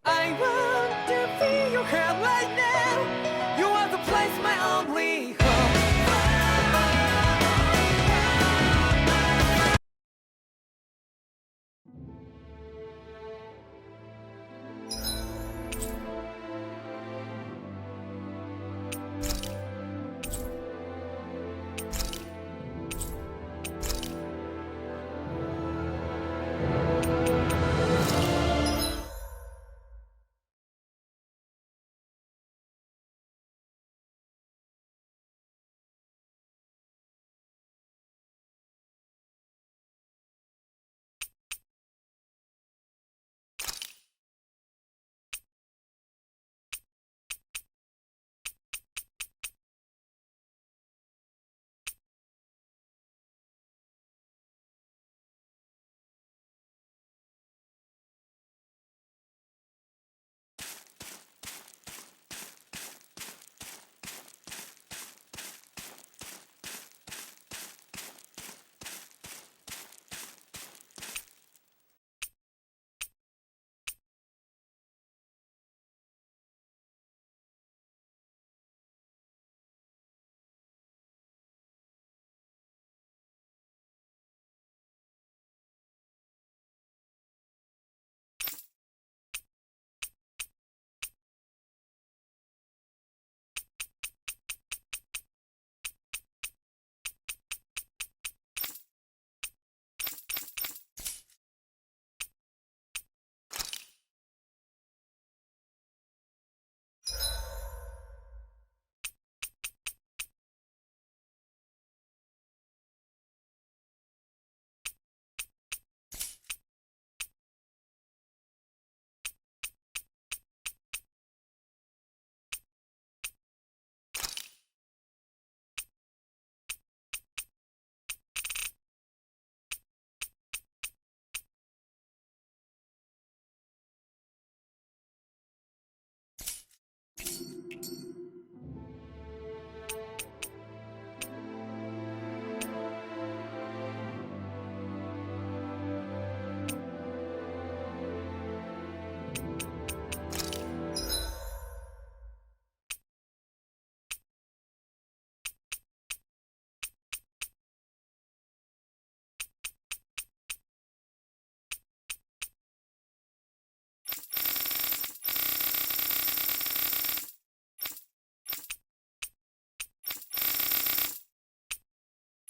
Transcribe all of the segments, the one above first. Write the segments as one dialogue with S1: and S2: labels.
S1: I want to feel your hair right now. You are the place, my only home.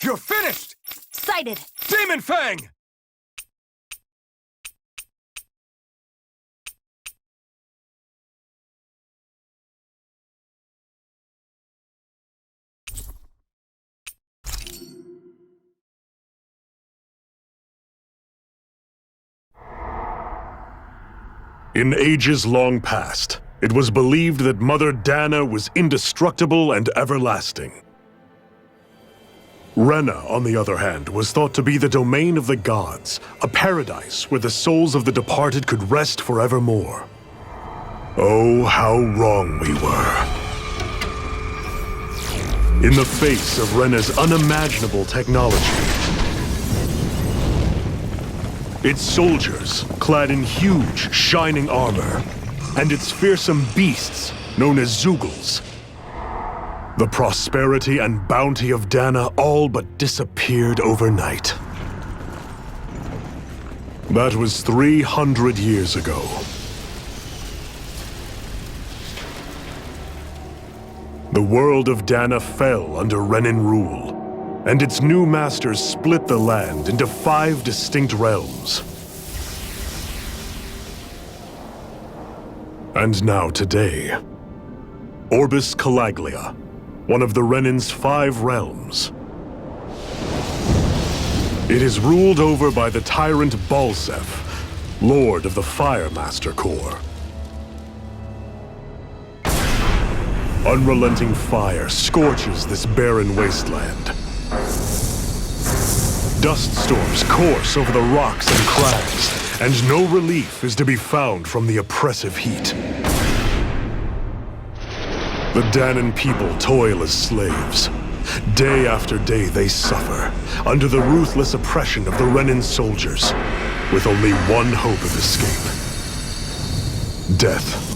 S2: You're finished!
S3: Sighted!
S2: Demon Fang!
S4: In ages long past, it was believed that Mother Dana was indestructible and everlasting. Rena, on the other hand, was thought to be the domain of the gods, a paradise where the souls of the departed could rest forevermore. Oh, how wrong we were. In the face of Rena's unimaginable technology, its soldiers, clad in huge, shining armor, and its fearsome beasts, known as Zeugles, the prosperity and bounty of Dana all but disappeared overnight. That was 300 years ago. The world of Dana fell under Renan rule, and its new masters split the land into 5 distinct realms. And now today, Orbis Calaglia, one of the Renan's 5 realms. It is ruled over by the tyrant Balsef, Lord of the Fire Master Corps. Unrelenting fire scorches this barren wasteland. Dust storms course over the rocks and crags, and no relief is to be found from the oppressive heat. The Danan people toil as slaves. Day after day they suffer, under the ruthless oppression of the Renan soldiers, with only one hope of escape. death.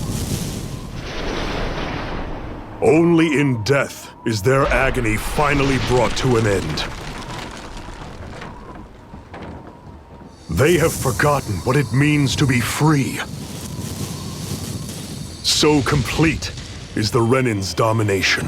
S4: Only in death is their agony finally brought to an end. They have forgotten what it means to be free. So complete is the Renin's domination.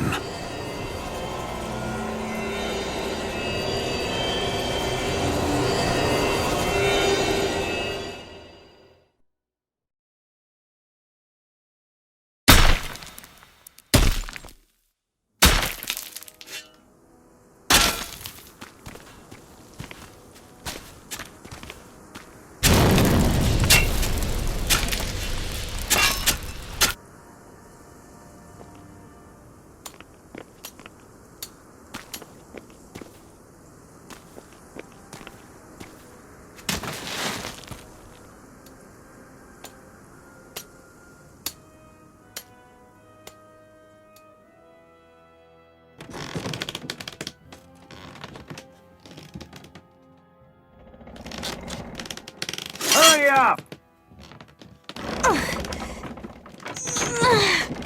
S3: Hurry up!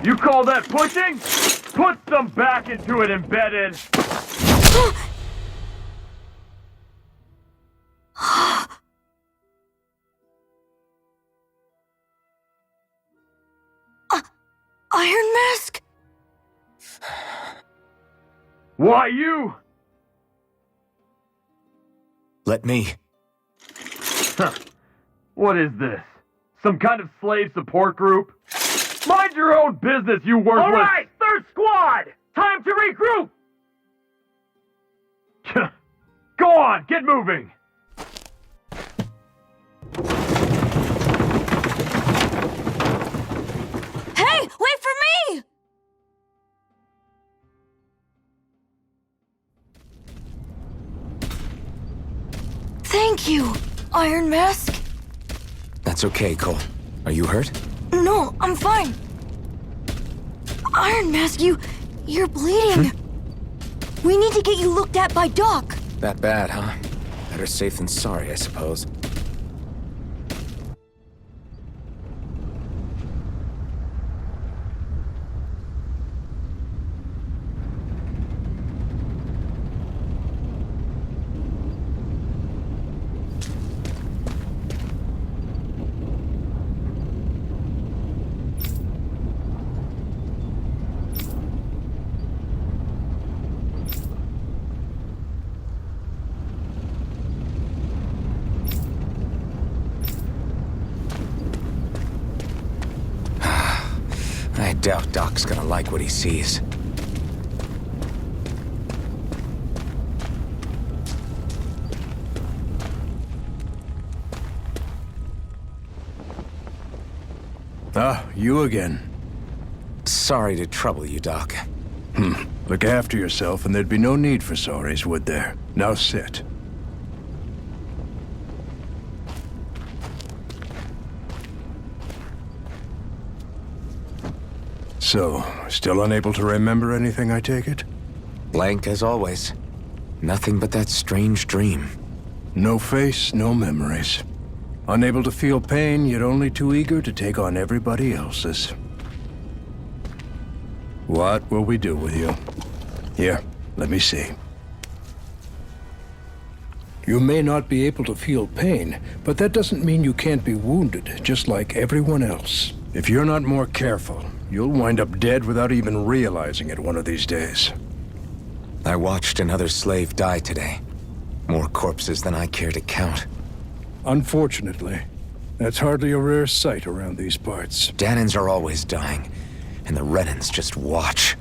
S3: You call that pushing? Put some back into it, embedded!
S5: Iron Mask?
S3: Why you?
S2: Let me.
S3: Huh. What is this? Some kind of slave support group? Mind your own business, you worthless— All right, third squad! Time to regroup! Go on, get moving!
S5: Hey, wait for me! Thank you, Iron Mask.
S2: That's okay, Cole. Are you hurt?
S5: No, I'm fine. Iron Mask, you're bleeding. We need to get you looked at by Doc.
S2: That bad, huh? Better safe than sorry, I suppose. I doubt Doc's gonna like what he sees.
S6: Ah, you again.
S2: Sorry to trouble you, Doc.
S6: Look after yourself and there'd be no need for sorries, would there? Now sit. So, still unable to remember anything, I take it?
S2: Blank as always. Nothing but that strange dream.
S6: No face, no memories. Unable to feel pain, yet only too eager to take on everybody else's. What will we do with you? Here, let me see. You may not be able to feel pain, but that doesn't mean you can't be wounded, just like everyone else. If you're not more careful, you'll wind up dead without even realizing it one of these days.
S2: I watched another slave die today. More corpses than I care to count.
S6: Unfortunately, that's hardly a rare sight around these parts.
S2: Danins are always dying, and the Renins just watch.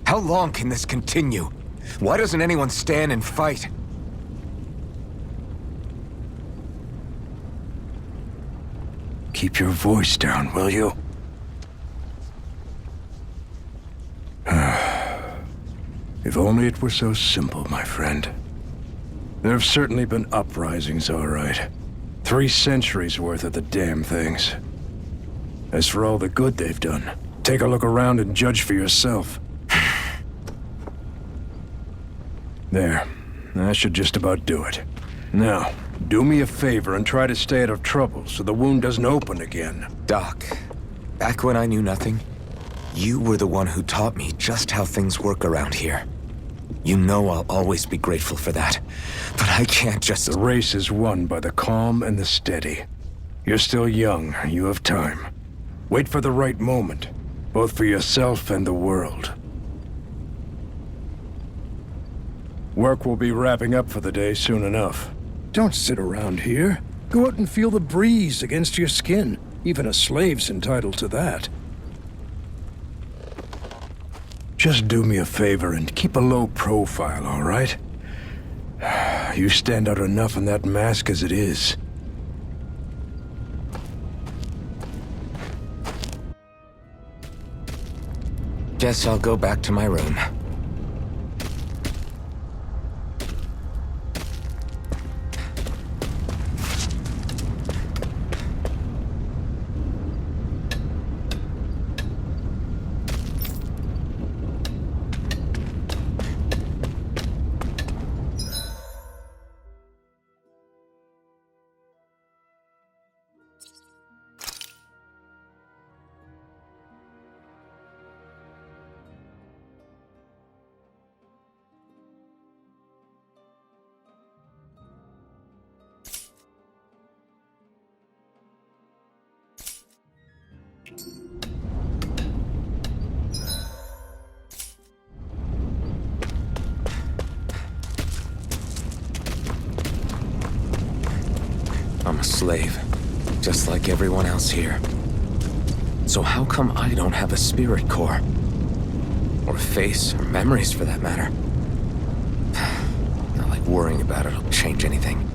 S2: How long can this continue? Why doesn't anyone stand and fight?
S6: Keep your voice down, will you? If only it were so simple, my friend. There have certainly been uprisings, all right. 3 centuries worth of the damn things. As for all the good they've done, take a look around and judge for yourself. There. That should just about do it. Now, Do me a favor and try to stay out of trouble so the wound doesn't open again.
S2: Doc, back when I knew nothing, you were the one who taught me just how things work around here. You know I'll always be grateful for that. But I can't just...
S6: The race is won by the calm and the steady. You're still young. You have time. Wait for the right moment, both for yourself and the world. Work will be wrapping up for the day soon enough. Don't sit around here. Go out and feel the breeze against your skin. Even a slave's entitled to that. Just do me a favor and keep a low profile, all right? You stand out enough in that mask as it is.
S2: Guess I'll go back to my room. I'm a slave, just like everyone else here. So how come I don't have a spirit core? Or a face, or memories for that matter? Not like worrying about it'll change anything.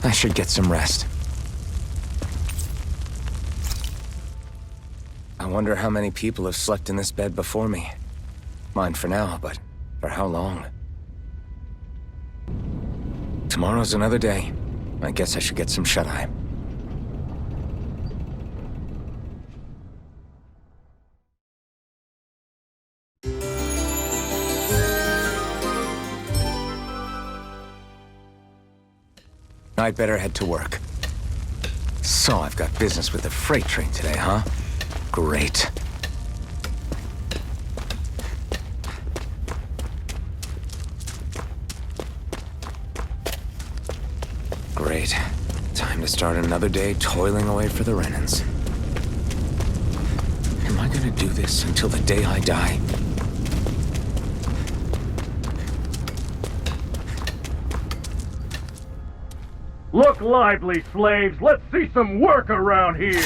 S2: I should get some rest. I wonder how many people have slept in this bed before me. Mine for now, but for how long? Tomorrow's another day. I guess I should get some shut-eye. I'd better head to work. So I've got business with the freight train today, huh? Great. Great. Time to start another day toiling away for the Renans. Am I gonna do this until the day I die?
S3: Look lively, slaves! Let's see some work around here!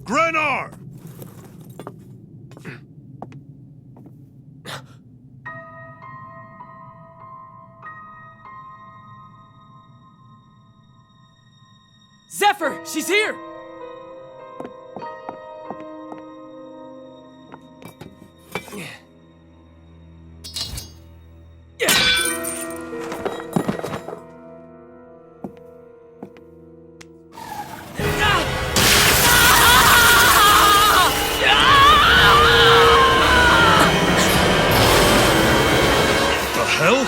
S4: Grenar!
S1: Zephyr, she's here!
S4: The hell?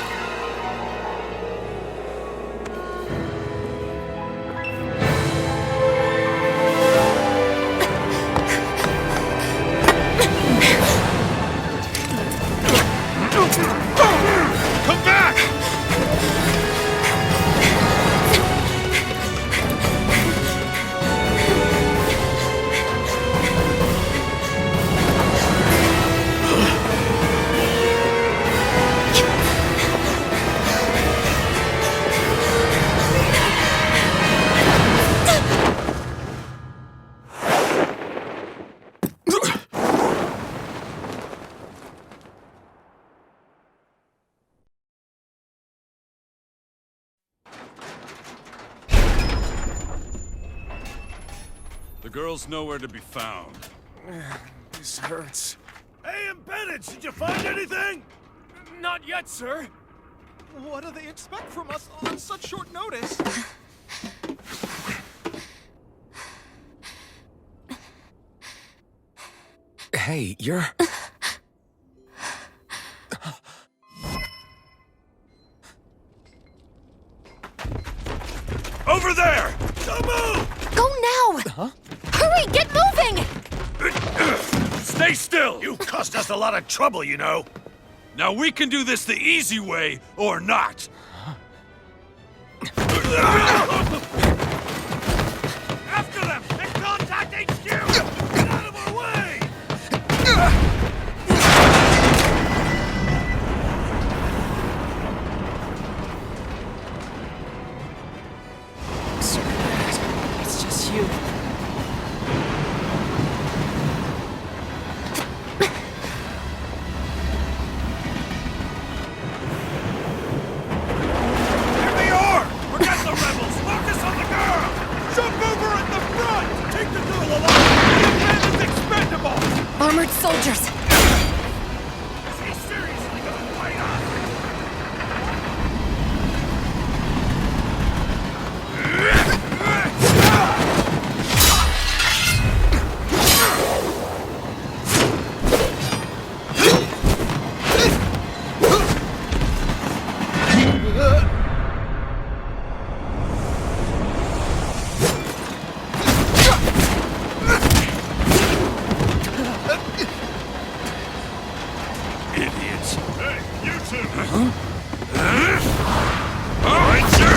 S4: Come back!
S7: The girl's nowhere to be found.
S1: This hurts.
S7: Hey, Bennett, did you find anything?
S1: Not yet, sir. What do they expect from us on such short notice?
S2: Hey, you're...
S7: Over there! Don't move!
S5: Go now!
S2: Huh?
S5: Hurry, get moving!
S7: Stay still!
S8: You caused us a lot of trouble, you know.
S7: Now we can do this the easy way, or not.
S8: After them! And contact HQ! Get out of our way!
S1: It's just you.
S8: Here they are! Forget the rebels! Focus on the girl! Jump over at the front! Take the girl alive! The man is expendable!
S5: Armored soldiers!
S8: Is he seriously gonna fight us?
S7: Idiots.
S4: Hey, you two!
S7: All right, sir!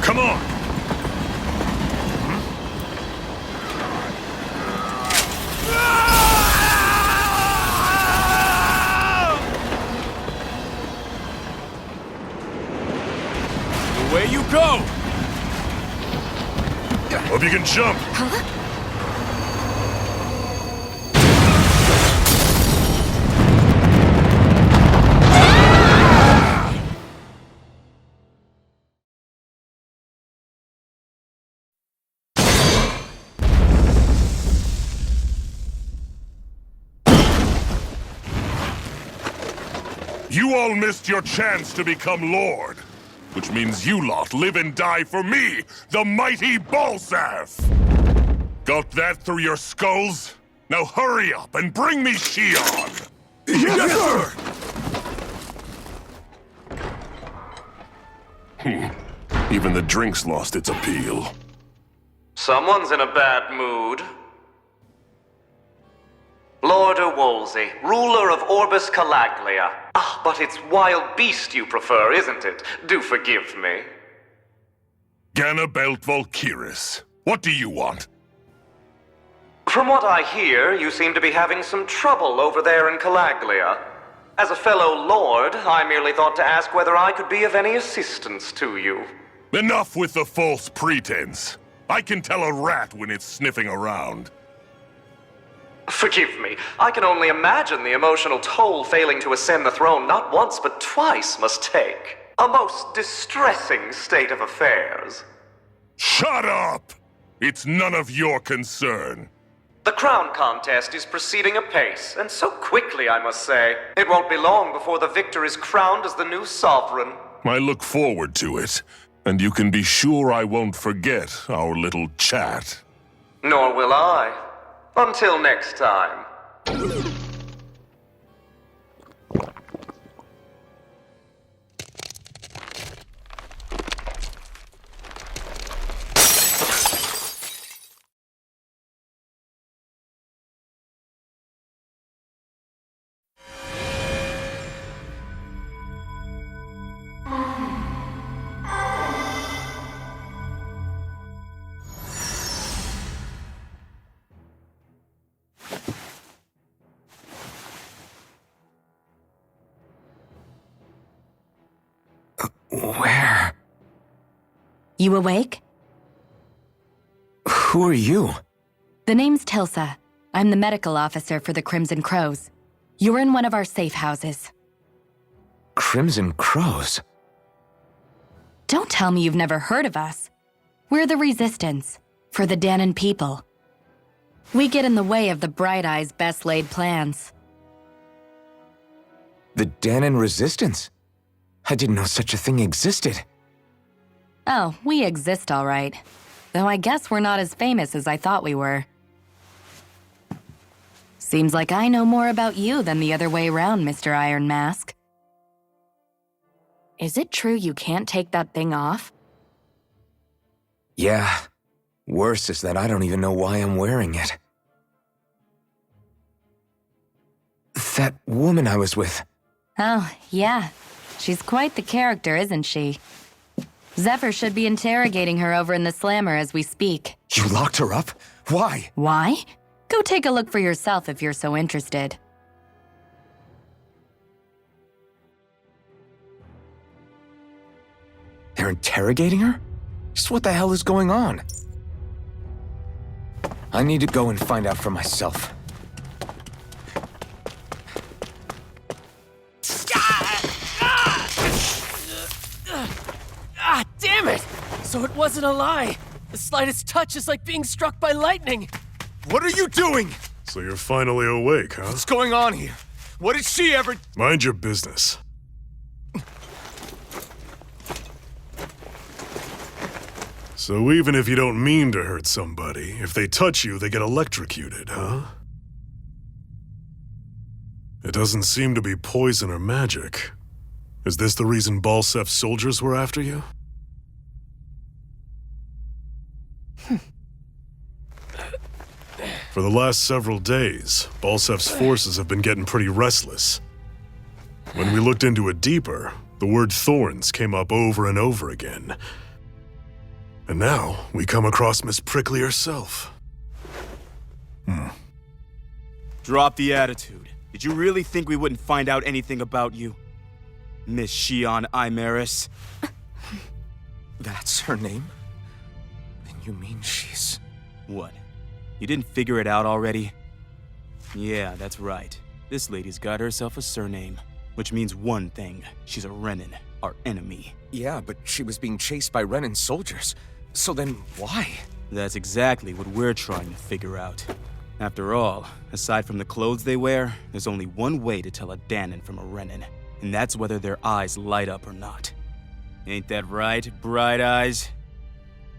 S4: Come on!
S7: Away you go!
S4: Hope you can jump! You all missed your chance to become Lord. Which means you lot live and die for me, the mighty Balsaf! Got that through your skulls? Now hurry up and bring me Shion!
S8: Yes, sir!
S4: Even the drink's lost its appeal.
S9: Someone's in a bad mood. Lord Wolsey, ruler of Orbis Calaglia. Ah, but it's wild beast you prefer, isn't it? Do forgive me.
S4: Ganabelt Volkiris, what do you want?
S9: From what I hear, you seem to be having some trouble over there in Calaglia. As a fellow lord, I merely thought to ask whether I could be of any assistance to you.
S4: Enough with the false pretense. I can tell a rat when it's sniffing around.
S9: Forgive me, I can only imagine the emotional toll failing to ascend the throne not once but twice must take. A most distressing state of affairs.
S4: Shut up! It's none of your concern.
S9: The crown contest is proceeding apace, and so quickly, I must say. It won't be long before the victor is crowned as the new sovereign.
S4: I look forward to it, and you can be sure I won't forget our little chat.
S9: Nor will I. Until next time.
S2: Where?
S10: You awake?
S2: Who are you?
S10: The name's Tilsa. I'm the medical officer for the Crimson Crows. You're in one of our safe houses.
S2: Crimson Crows?
S10: Don't tell me you've never heard of us. We're the Resistance, for the Danon people. We get in the way of the Bright Eyes' best-laid plans.
S2: The Danon Resistance? I didn't know such a thing existed.
S10: Oh, we exist all right. Though I guess we're not as famous as I thought we were. Seems like I know more about you than the other way around, Mr. Iron Mask. Is it true you can't take that thing off?
S2: Yeah. Worse is that I don't even know why I'm wearing it. That woman I was with.
S10: Oh, yeah. She's quite the character, isn't she? Zephyr should be interrogating her over in the Slammer as we speak.
S2: You locked her up? Why?
S10: Why? Go take a look for yourself if you're so interested.
S2: They're interrogating her? Just what the hell is going on? I need to go and find out for myself.
S1: Ah, damn it! So it wasn't a lie. The slightest touch is like being struck by lightning.
S8: What are you doing?
S4: So you're finally awake, huh?
S8: What's going on here? What did she ever...
S4: Mind your business. So even if you don't mean to hurt somebody, if they touch you, they get electrocuted, huh? It doesn't seem to be poison or magic. Is this the reason Balsef's soldiers were after you? For the last several days, Balsef's forces have been getting pretty restless. When we looked into it deeper, the word thorns came up over and over again. And now, we come across Miss Prickly herself.
S11: Drop the attitude. Did you really think we wouldn't find out anything about you? Miss Shion Imaris?
S2: That's her name? Then you mean she's...
S11: What? You didn't figure it out already? Yeah, that's right. This lady's got herself a surname, which means one thing. She's a Renin, our enemy.
S2: Yeah, but she was being chased by Renin soldiers. So then why?
S11: That's exactly what we're trying to figure out. After all, aside from the clothes they wear, there's only one way to tell a Danon from a Renin, and that's whether their eyes light up or not. Ain't that right, Bright Eyes?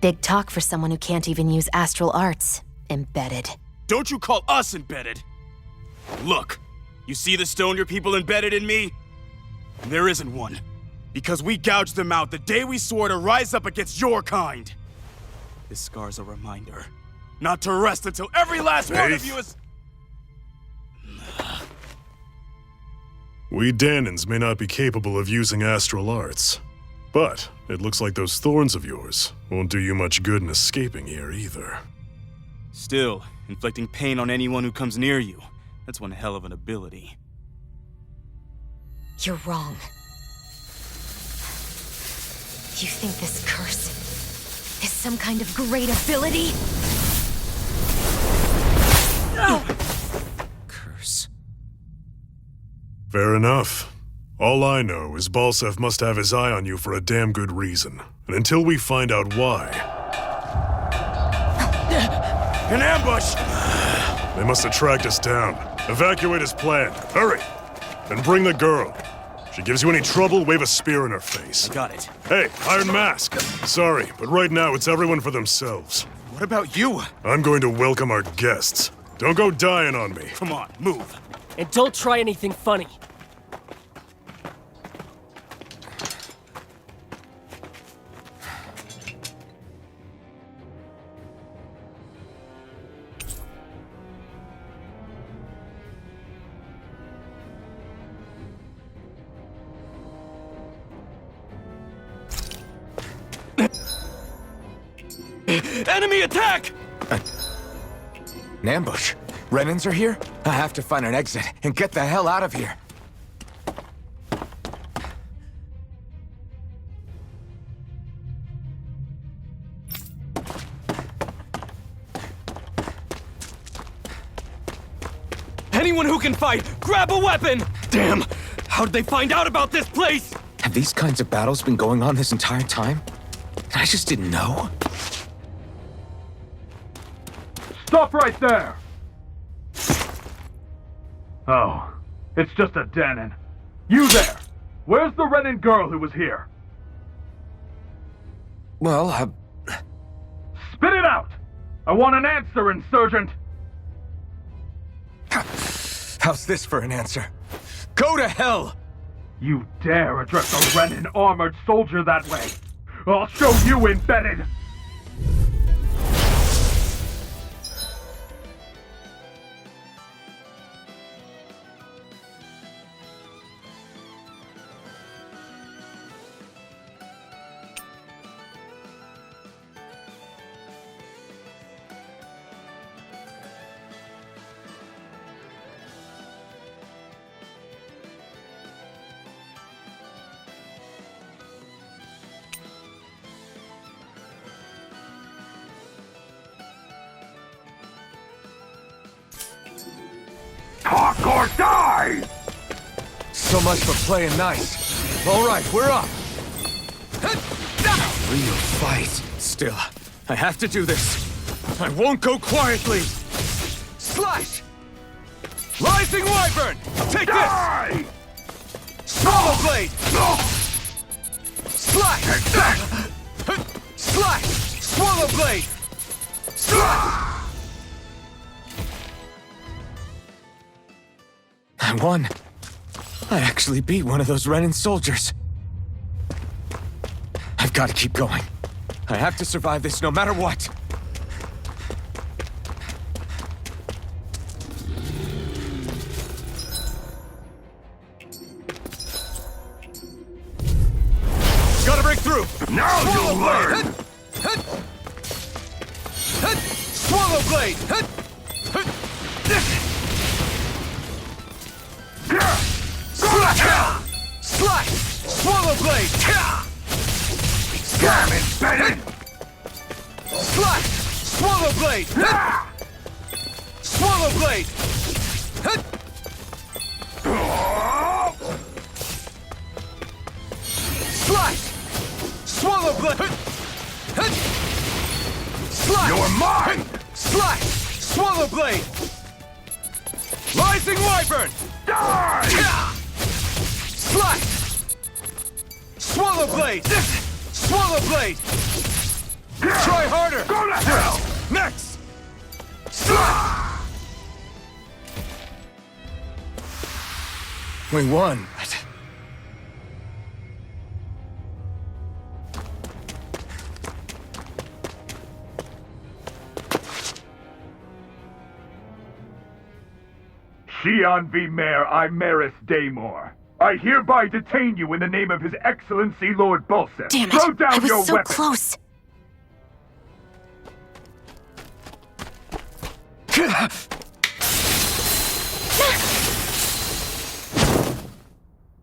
S5: Big talk for someone who can't even use astral arts. Embedded.
S11: Don't you call us embedded! Look, you see the stone your people embedded in me? There isn't one. Because we gouged them out the day we swore to rise up against your kind. This scar's a reminder. Not to rest until every last one of you is...
S4: We Danons may not be capable of using astral arts, but it looks like those thorns of yours won't do you much good in escaping here either.
S11: Still, inflicting pain on anyone who comes near you, that's one hell of an ability.
S5: You're wrong. You think this curse is some kind of great ability?
S2: Curse.
S4: Fair enough. All I know is Balsev must have his eye on you for a damn good reason. And until we find out why...
S11: An ambush!
S4: They must have tracked us down. Evacuate as planned. Hurry! And bring the girl. If she gives you any trouble, wave a spear in her face.
S11: Got it.
S4: Hey, Iron Mask. Sorry, but right now it's everyone for themselves.
S11: What about you?
S4: I'm going to welcome our guests. Don't go dying on me.
S11: Come on, move.
S12: And don't try anything funny.
S11: Enemy attack!
S2: An ambush. Renans are here? I have to find an exit and get the hell out of here.
S11: Anyone who can fight, grab a weapon! Damn! How did they find out about this place?
S2: Have these kinds of battles been going on this entire time? I just didn't know.
S3: Stop right there! Oh, it's just a Danon. You there! Where's the Renan girl who was here?
S2: Well,
S3: Spit it out! I want an answer, Insurgent!
S2: how's this for an answer? Go to hell!
S3: You dare address a Renan armored soldier that way! I'll show you embedded! Talk or die!
S2: So much for playing nice. All right, we're up. Real fight. Still, I have to do this. I won't go quietly. Slash! Rising Wyvern! Take
S3: Die!
S2: this! Swallow Blade! Slash!
S3: Take that!
S2: Slash! Swallow Blade! Slash! I won. I actually beat one of those Renan soldiers. I've got to keep going. I have to survive this no matter what. Gotta break through!
S3: Now you'll learn!
S2: Swallow Blade! Slash! Swallow Blade!
S3: Damn embedded!
S2: Slash! Swallow Blade! Swallow Blade! Slash! Swallow Blade! Slash!
S3: You're mine!
S2: Slash! Swallow Blade! Rising Wyvern!
S3: Die!
S2: Slash! Swallow Blade! Swallow Blade! Try harder!
S3: Go to hell!
S2: Next! We won, but...
S3: Xian V. Mayor Imaris Daymore. I hereby detain you in the name of His Excellency Lord Balsev.
S5: Damn it!
S3: Throw down
S5: I was
S3: your
S5: so
S3: weapon.
S5: close.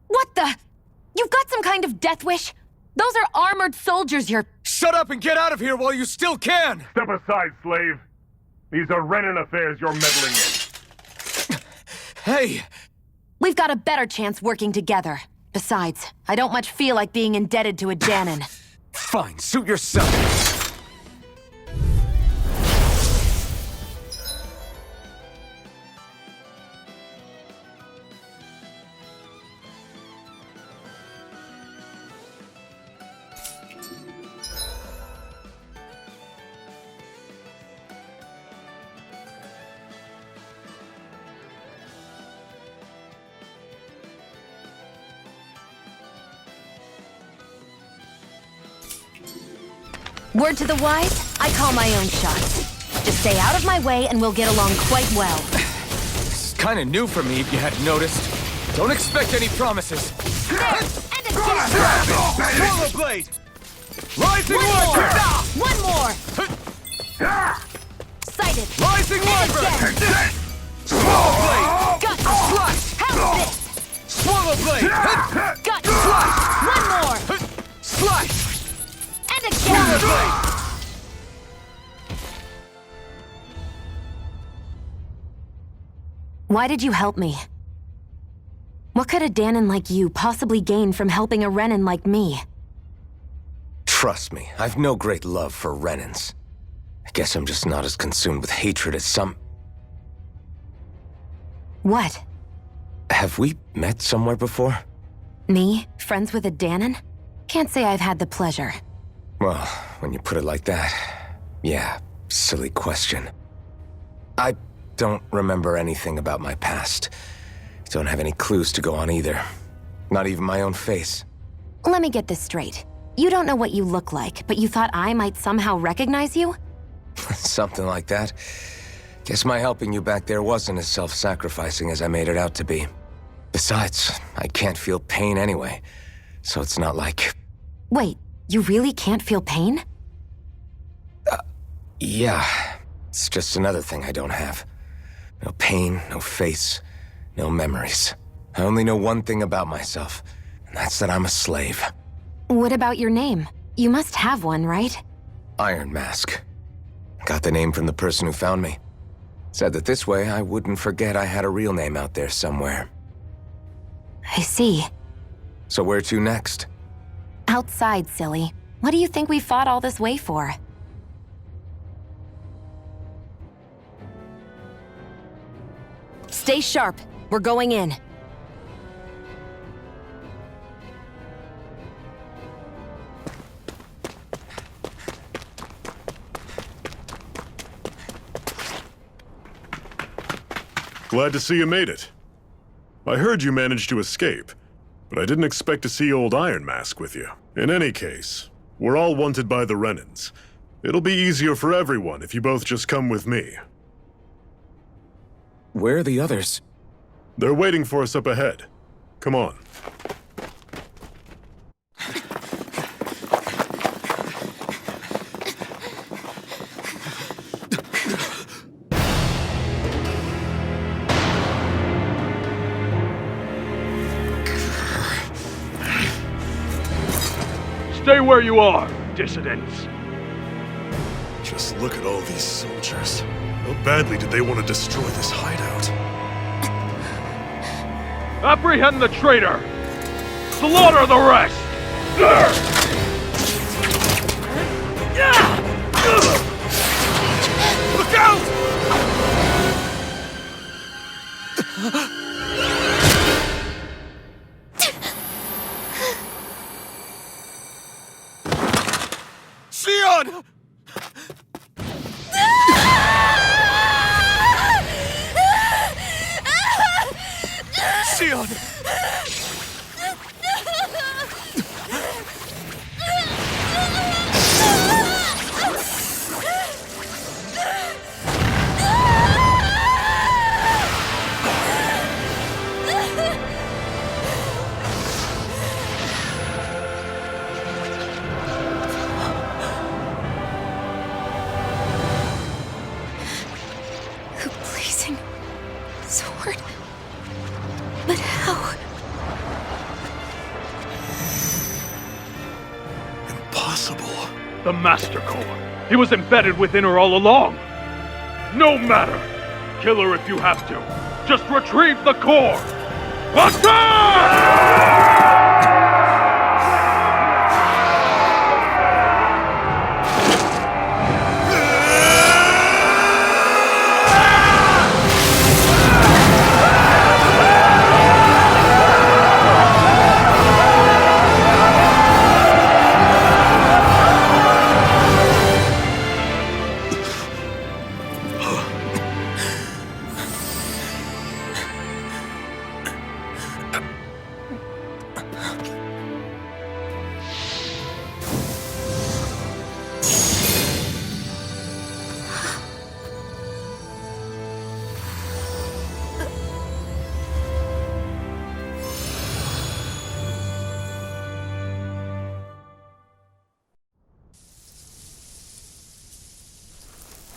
S5: What
S10: kind of death wish? Those are armored soldiers you're...
S2: Shut up and get out of here while you still can!
S3: Step aside, slave. These are Renan affairs you're meddling in.
S2: Hey!
S10: We've got a better chance working together. Besides, I don't much feel like being indebted to a Danon.
S2: Fine, suit yourself.
S10: Word to the wise, I call my own shots. Just stay out of my way and we'll get along quite well.
S2: It's kinda new for me, if you hadn't noticed. Don't expect any promises.
S10: There! And again!
S2: Swallow blade! Rising
S10: One more! Sighted!
S2: Rising
S10: and again!
S2: Swallow blade!
S10: Got you!
S2: Slash!
S10: How's this?
S2: Swallow blade!
S10: Got you! One more!
S2: Slash!
S10: And again! Why did you help me? What could a Danon like you possibly gain from helping a Renan like me?
S2: Trust me, I've no great love for Renans. I guess I'm just not as consumed with hatred as some...
S10: What?
S2: Have we met somewhere before?
S10: Me? Friends with a Danon? Can't say I've had the pleasure.
S2: Well, when you put it like that, yeah, silly question. I don't remember anything about my past. Don't have any clues to go on either. Not even my own face.
S10: Let me get this straight. You don't know what you look like, but you thought I might somehow recognize you?
S2: Something like that. Guess my helping you back there wasn't as self-sacrificing as I made it out to be. Besides, I can't feel pain anyway, so it's not like...
S10: Wait, you really can't feel pain?
S2: Yeah. It's just another thing I don't have. No pain, no face, no memories. I only know one thing about myself, and that's that I'm a slave.
S10: What about your name? You must have one, right?
S2: Iron Mask. Got the name from the person who found me. Said that this way I wouldn't forget I had a real name out there somewhere.
S10: I see.
S2: So where to next?
S10: Outside, silly. What do you think we fought all this way for? Stay sharp. We're going in.
S4: Glad to see you made it. I heard you managed to escape, but I didn't expect to see old Iron Mask with you. In any case, we're all wanted by the Renans. It'll be easier for everyone if you both just come with me.
S2: Where are the others?
S4: They're waiting for us up ahead. Come on.
S3: Stay where you are, dissidents.
S4: Just look at all these soldiers. How badly did they want to destroy this hideout?
S3: Apprehend the traitor! Slaughter the rest!
S8: Look out!
S11: Sion! Sion!
S4: possible?
S3: The Master Core. He was embedded within her all along. No matter. Kill her if you have to. Just retrieve the core. Attack!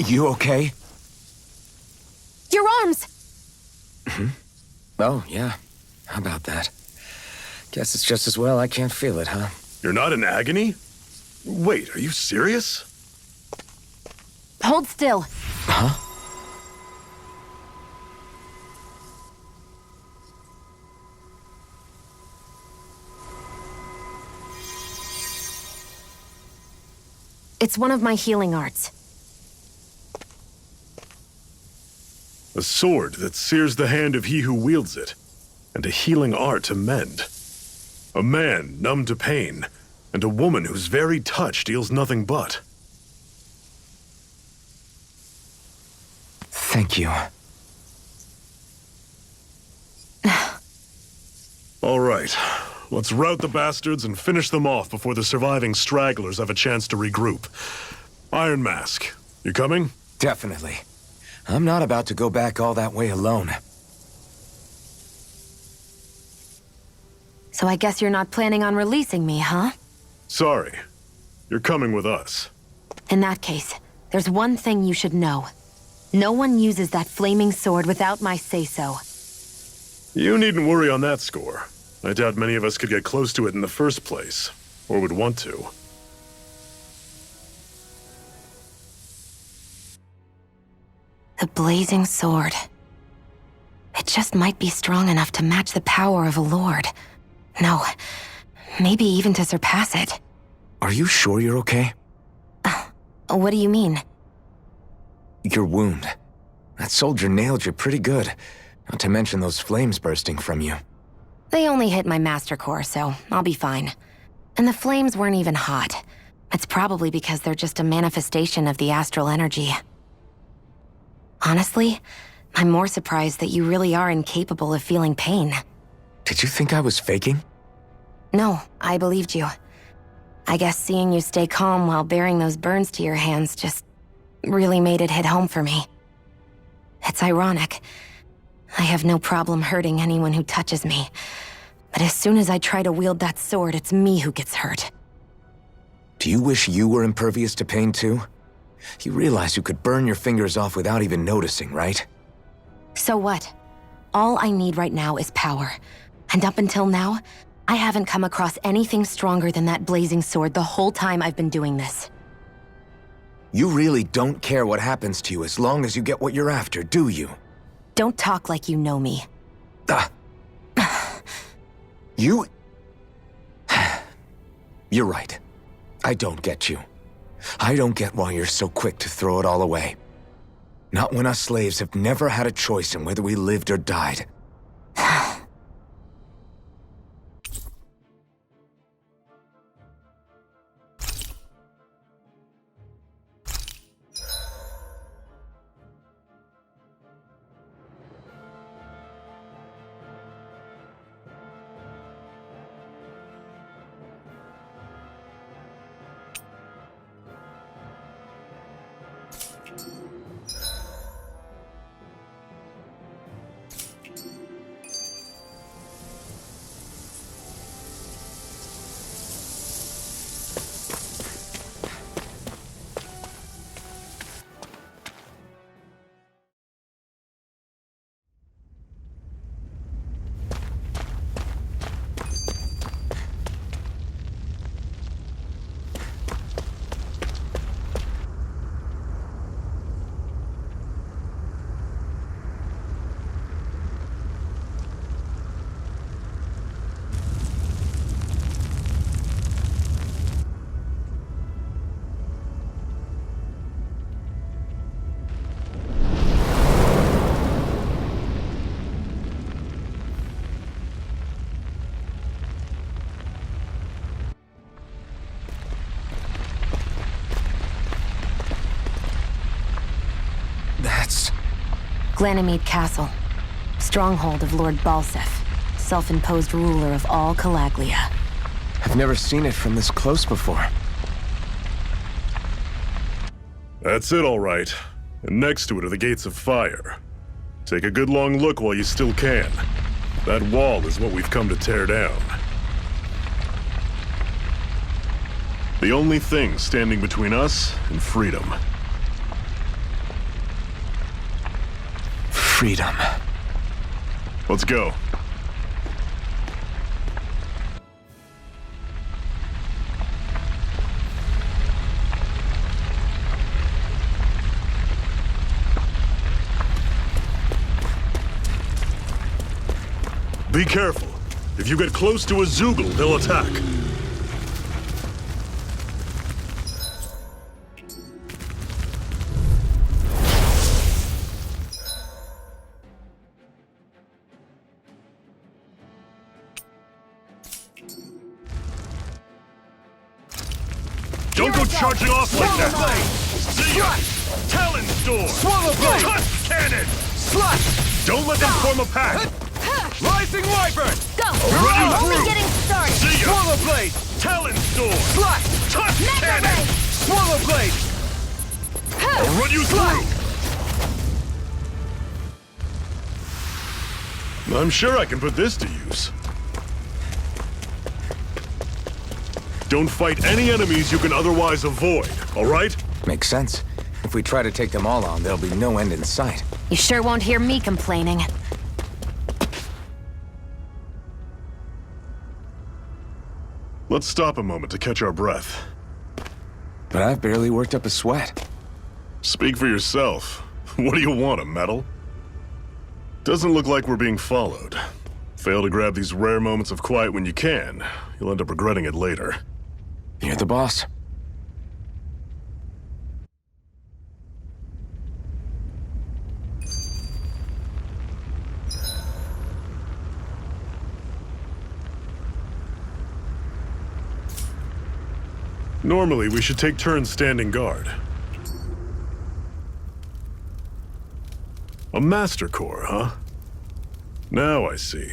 S2: You okay?
S5: Your arms!
S2: Oh, yeah. How about that? Guess it's just as well I can't feel it, huh?
S4: You're not in agony? Wait, are you serious?
S5: Hold still.
S2: Huh?
S5: It's one of my healing arts.
S4: A sword that sears the hand of he who wields it, and a healing art to mend. A man numb to pain, and a woman whose very touch deals nothing but.
S2: Thank you.
S4: All right, let's rout the bastards and finish them off before the surviving stragglers have a chance to regroup. Iron Mask, you coming?
S2: Definitely. I'm not about to go back all that way alone.
S5: So I guess you're not planning on releasing me, huh?
S4: Sorry. You're coming with us.
S5: In that case, there's one thing you should know. No one uses that flaming sword without my say-so.
S4: You needn't worry on that score. I doubt many of us could get close to it in the first place, or would want to.
S5: The blazing sword. It just might be strong enough to match the power of a lord. No, maybe even to surpass it.
S2: Are you sure you're okay?
S5: What do you mean?
S2: Your wound. That soldier nailed you pretty good. Not to mention those flames bursting from you.
S5: They only hit my master core, so I'll be fine. And the flames weren't even hot. It's probably because they're just a manifestation of the astral energy. Honestly, I'm more surprised that you really are incapable of feeling pain.
S2: Did you think I was faking?
S5: No, I believed you. I guess seeing you stay calm while bearing those burns to your hands just really made it hit home for me. It's ironic. I have no problem hurting anyone who touches me. But as soon as I try to wield that sword, it's me who gets hurt.
S2: Do you wish you were impervious to pain too? You realize you could burn your fingers off without even noticing, right?
S5: So what? All I need right now is power. And up until now, I haven't come across anything stronger than that blazing sword the whole time I've been doing this.
S2: You really don't care what happens to you as long as you get what you're after, do you?
S5: Don't talk like you know me.
S2: You... You're right. I don't get you. I don't get why you're so quick to throw it all away. Not when us slaves have never had a choice in whether we lived or died.
S5: Ganymede Castle. Stronghold of Lord Balsef, self-imposed ruler of all Calaglia.
S2: I've never seen it from this close before.
S4: That's it, all right. And next to it are the Gates of Fire. Take a good long look while you still can. That wall is what we've come to tear down. The only thing standing between us and freedom.
S2: Freedom.
S4: Let's go. Be careful. If you get close to a Zoogle, they'll attack. Don't go charging off like that! See ya! Talon Storm!
S1: Swallow Blade!
S4: Tusk Cannon!
S1: Slash!
S4: Don't let them form a pack!
S1: Rising Wyvern!
S5: Go!
S4: Run you
S5: Only
S4: through!
S5: getting started!
S4: See ya!
S1: Swallow Blade!
S4: Talon Storm!
S1: Slash!
S4: Tusk
S5: Mega
S4: Cannon!
S5: Ray!
S1: Swallow Blade!
S4: I'll run you through! I'm sure I can put this to use. Don't fight any enemies you can otherwise avoid, all right?
S2: Makes sense. If we try to take them all on, there'll be no end in sight.
S5: You sure won't hear me complaining.
S4: Let's stop a moment to catch our breath.
S2: But I've barely worked up a sweat.
S4: Speak for yourself. What do you want, a medal? Doesn't look like we're being followed. Fail to grab these rare moments of quiet when you can. You'll end up regretting it later.
S2: You're the boss.
S4: Normally, we should take turns standing guard. A Master Core, huh? Now I see.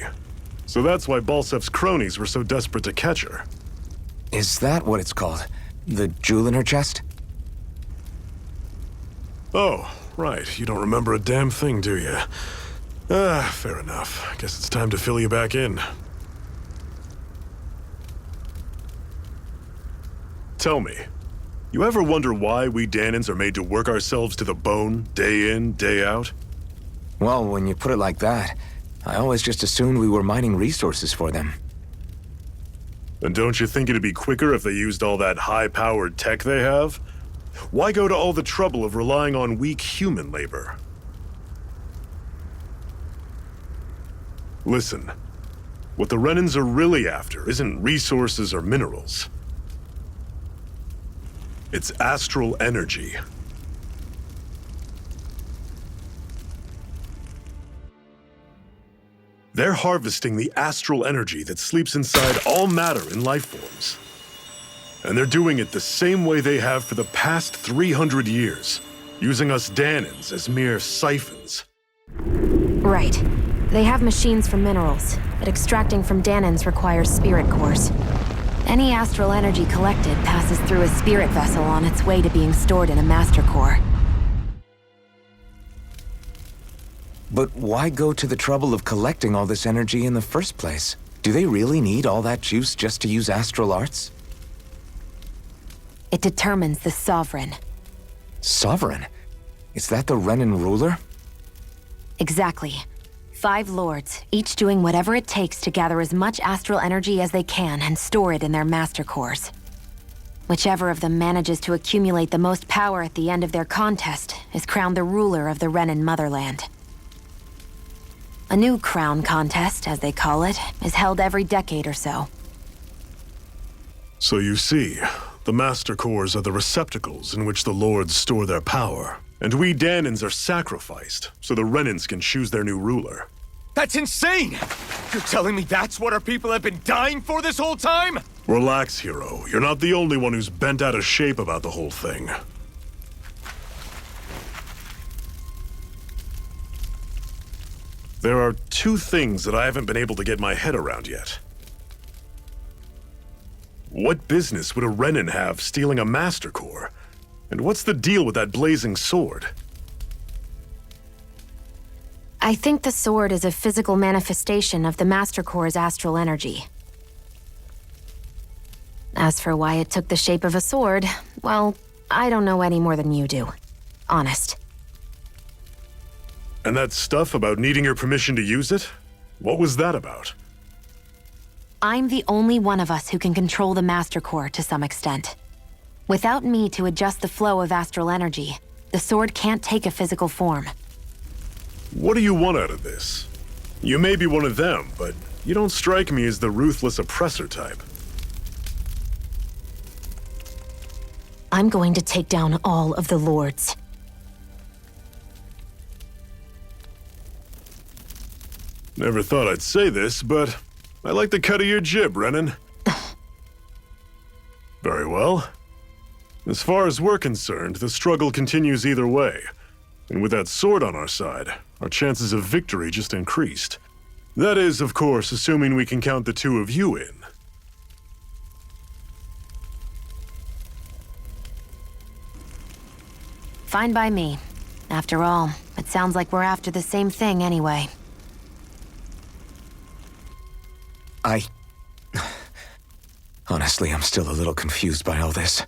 S4: So that's why Balsef's cronies were so desperate to catch her.
S2: Is that what it's called? The jewel in her chest?
S4: Oh, right. You don't remember a damn thing, do you? Fair enough. Guess it's time to fill you back in. Tell me, you ever wonder why we Danans are made to work ourselves to the bone, day in, day out?
S2: Well, when you put it like that, I always just assumed we were mining resources for them.
S4: And don't you think it'd be quicker if they used all that high-powered tech they have? Why go to all the trouble of relying on weak human labor? Listen, what the Renans are really after isn't resources or minerals. It's astral energy. They're harvesting the astral energy that sleeps inside all matter in life forms. And they're doing it the same way they have for the past 300 years, using us Danans as mere siphons.
S5: Right. They have machines for minerals, but extracting from Danans requires spirit cores. Any astral energy collected passes through a spirit vessel on its way to being stored in a master core.
S2: But why go to the trouble of collecting all this energy in the first place? Do they really need all that juice just to use astral arts?
S5: It determines the Sovereign.
S2: Sovereign? Is that the Renan ruler?
S5: Exactly. 5 lords, each doing whatever it takes to gather as much astral energy as they can and store it in their master cores. Whichever of them manages to accumulate the most power at the end of their contest is crowned the ruler of the Renan motherland. A new crown contest, as they call it, is held every decade or so.
S4: So you see, the Master Cores are the receptacles in which the Lords store their power. And we Danans are sacrificed, so the Renans can choose their new ruler.
S1: That's insane! You're telling me that's what our people have been dying for this whole time?
S4: Relax, hero. You're not the only one who's bent out of shape about the whole thing. There are two things that I haven't been able to get my head around yet. What business would a Renin have stealing a Master Core? And what's the deal with that blazing sword?
S5: I think the sword is a physical manifestation of the Master Core's astral energy. As for why it took the shape of a sword, well, I don't know any more than you do. Honest.
S4: And that stuff about needing your permission to use it? What was that about?
S5: I'm the only one of us who can control the Master Core to some extent. Without me to adjust the flow of astral energy, the sword can't take a physical form.
S4: What do you want out of this? You may be one of them, but you don't strike me as the ruthless oppressor type.
S5: I'm going to take down all of the lords.
S4: Never thought I'd say this, but I like the cut of your jib, Renin. Very well. As far as we're concerned, the struggle continues either way. And with that sword on our side, our chances of victory just increased. That is, of course, assuming we can count the two of you in.
S5: Fine by me. After all, it sounds like we're after the same thing anyway.
S2: Honestly, I'm still a little confused by all this.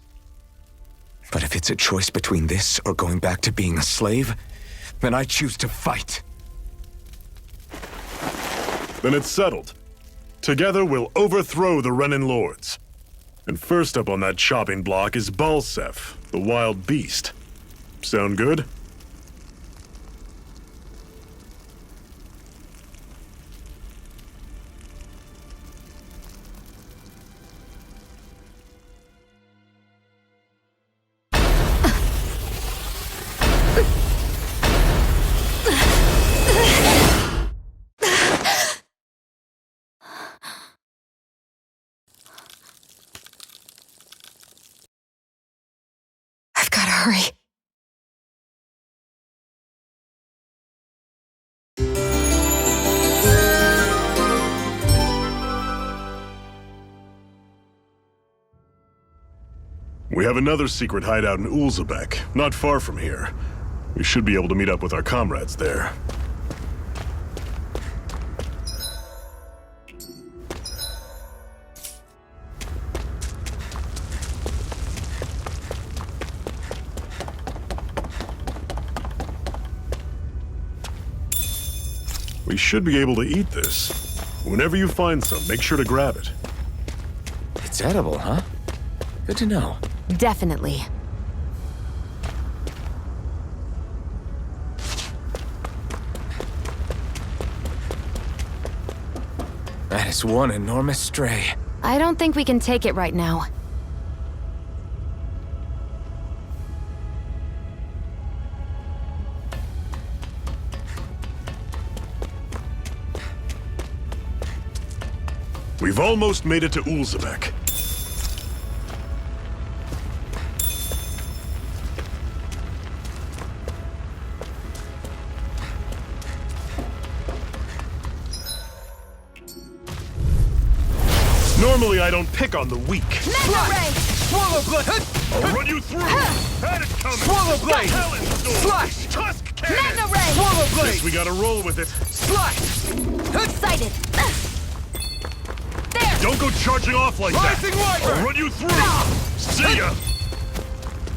S2: But if it's a choice between this or going back to being a slave, then I choose to fight.
S4: Then it's settled. Together we'll overthrow the Renin Lords. And first up on that chopping block is Balsef, the wild beast. Sound good?
S5: I've gotta hurry.
S4: We have another secret hideout in Ulzebek, not far from here. We should be able to meet up with our comrades there. We should be able to eat this. Whenever you find some, make sure to grab it.
S2: It's edible, huh? Good to know.
S5: Definitely.
S2: That is one enormous stray.
S5: I don't think we can take it right now.
S4: We've almost made it to Ulzebek. Normally I don't pick on the weak.
S1: Swallow blade!
S4: I'll run you through! Had it coming!
S1: Swallow blade!
S4: Hell in store!
S1: Slash!
S4: Tusk cannon!
S1: Swallow blade!
S4: Guess we gotta roll with it.
S1: Slash!
S5: Excited.
S4: Don't go charging off like
S1: Rising
S4: that!
S1: Wyvern!
S4: I'll run you through! See ya!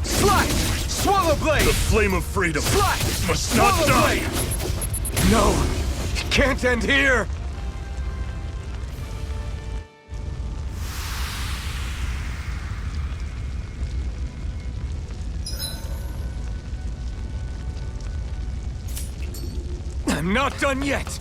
S1: Slash! Swallow blade!
S4: The flame of freedom
S1: Slash!
S4: must not
S1: Swallow
S4: die!
S1: blade! No! It can't end here! I'm not done yet!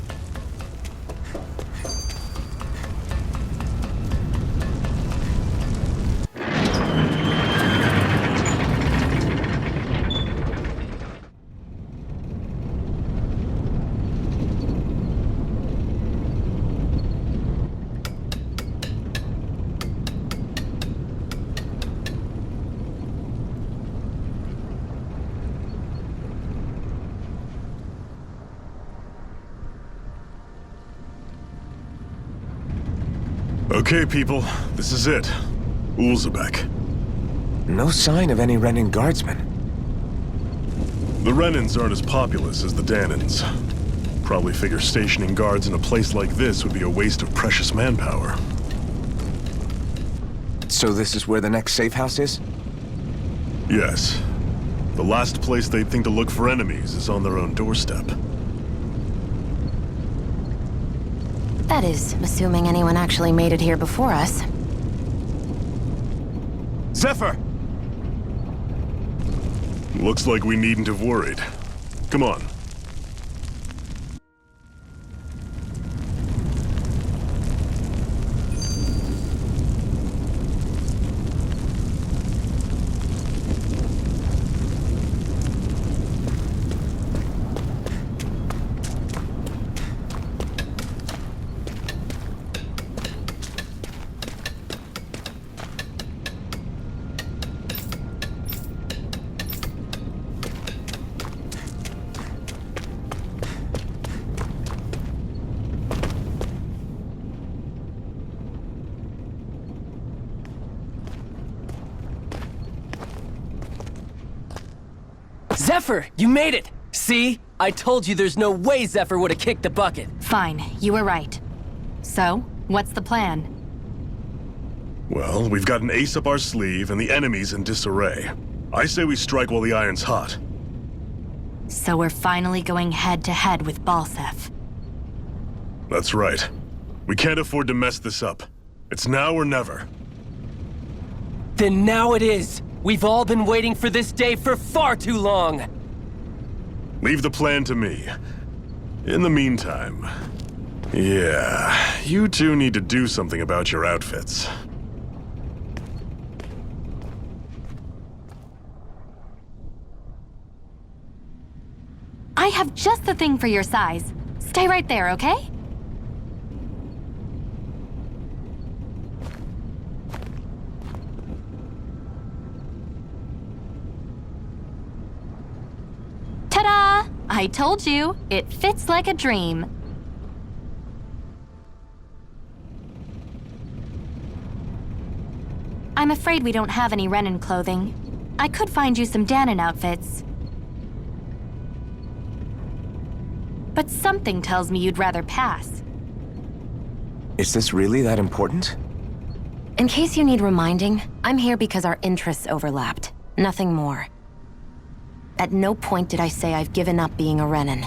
S4: Okay, people, this is it. Ulzebek.
S2: No sign of any Renan guardsmen.
S4: The Renans aren't as populous as the Danans. Probably figure stationing guards in a place like this would be a waste of precious manpower.
S2: So this is where the next safe house is?
S4: Yes. The last place they'd think to look for enemies is on their own doorstep.
S5: That is, assuming anyone actually made it here before us.
S11: Zephyr!
S4: Looks like we needn't have worried. Come on.
S12: Zephyr, you made it! See? I told you there's no way Zephyr would have kicked the bucket.
S10: Fine, you were right. So, what's the plan?
S4: Well, we've got an ace up our sleeve and the enemy's in disarray. I say we strike while the iron's hot.
S10: So we're finally going head-to-head with Balsef.
S4: That's right. We can't afford to mess this up. It's now or never.
S12: Then now it is! We've all been waiting for this day for far too long!
S4: Leave the plan to me. In the meantime... yeah, you two need to do something about your outfits.
S10: I have just the thing for your size. Stay right there, okay? Ta-da! I told you, it fits like a dream. I'm afraid we don't have any Renan clothing. I could find you some Danon outfits. But something tells me you'd rather pass.
S2: Is this really that important?
S5: In case you need reminding, I'm here because our interests overlapped. Nothing more. At no point did I say I've given up being a Renan.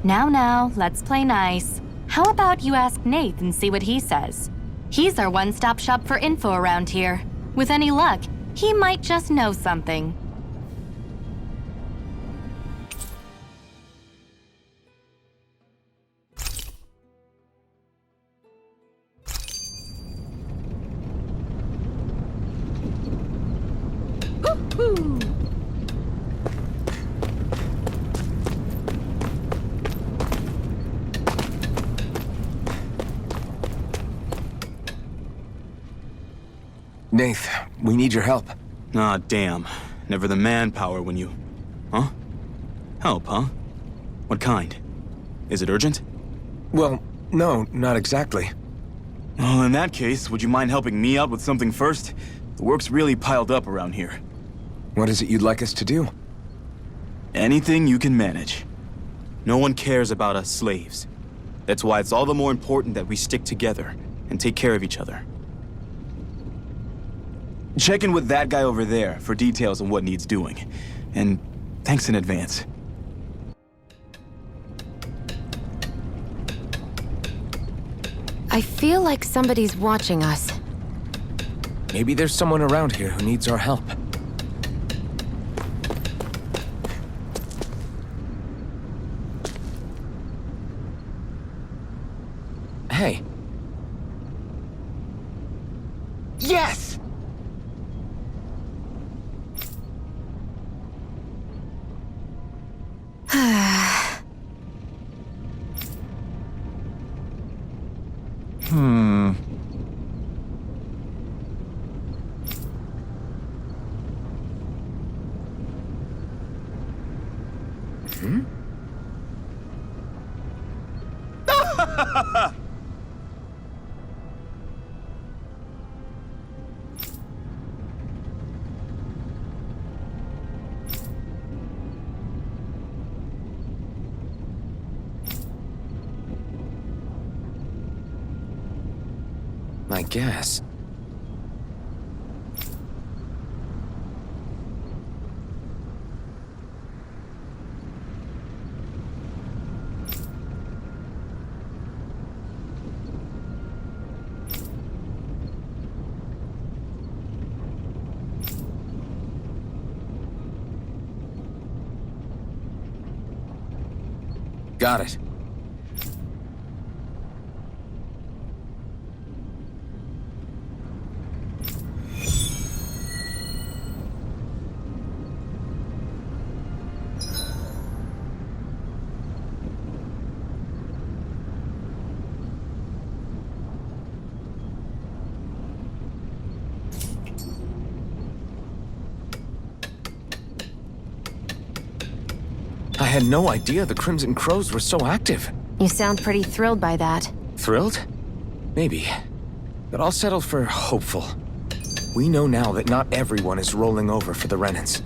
S10: Now, let's play nice. How about you ask Nath and see what he says? He's our one-stop shop for info around here. With any luck, he might just know something. Woo-hoo!
S2: Nath, we need your help.
S11: Ah, damn. Never the manpower when you... Huh? Help, huh? What kind? Is it urgent?
S2: Well, no, not exactly.
S11: Well, in that case, would you mind helping me out with something first? The work's really piled up around here.
S2: What is it you'd like us to do?
S11: Anything you can manage. No one cares about us slaves. That's why it's all the more important that we stick together and take care of each other. Check in with that guy over there for details on what needs doing. And thanks in advance.
S5: I feel like somebody's watching us.
S2: Maybe there's someone around here who needs our help. Hey. Yes! guess. Got it. I had no idea the Crimson Crows were so active.
S5: You sound pretty thrilled by that.
S2: Thrilled? Maybe. But I'll settle for hopeful. We know now that not everyone is rolling over for the Renans.